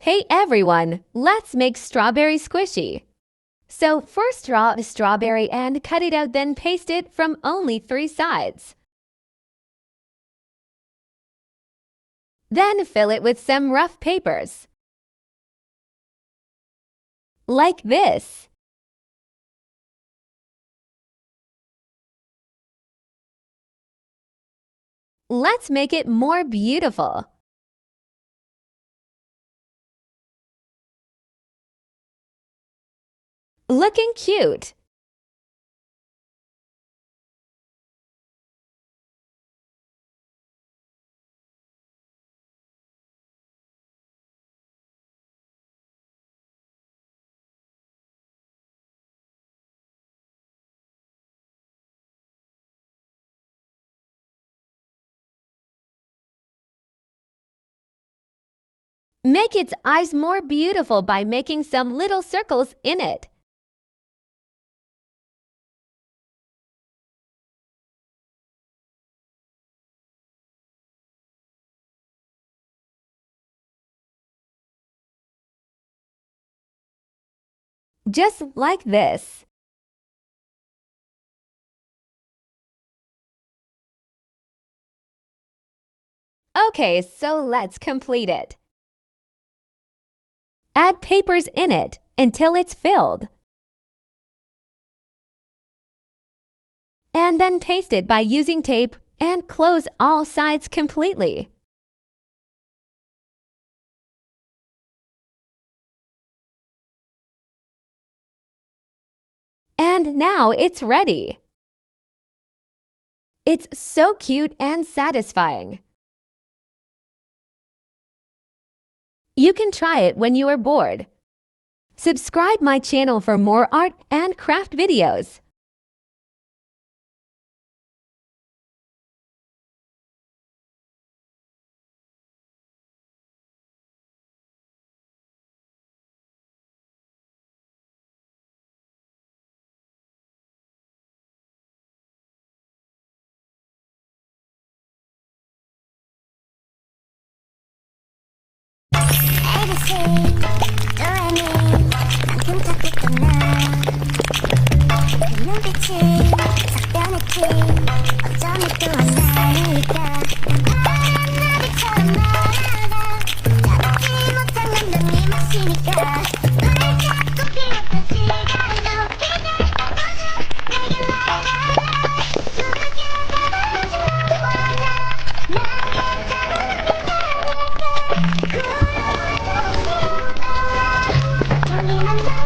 Hey everyone, let's make strawberry squishy. So first draw a strawberry and cut it out, then paste it from only 3 sides. Then fill it with some rough papers. Like this. Let's make it more beautiful. Looking cute. Make its eyes more beautiful by making some little circles in it. Just like this. Okay, so let's complete it. Add papers in it until it's filled. And then paste it by using tape and close all sides completely. And now it's ready. It's so cute and satisfying. You can try it when you are bored. Subscribe my channel for more art and craft videos. ABC, 도레미, 쿵짝했던 그 눈빛이 싹 변했지. 어쩜 또 만나니까 바람 나비처럼 날아가. 잡지 못한 건 네 몫이니까. 널 잡고 필요한 시간도 기다려보자. 내게 말해라. 두렵게 잡아주지 않아. 나의 잡아놓기 때문일까. 돌리는 날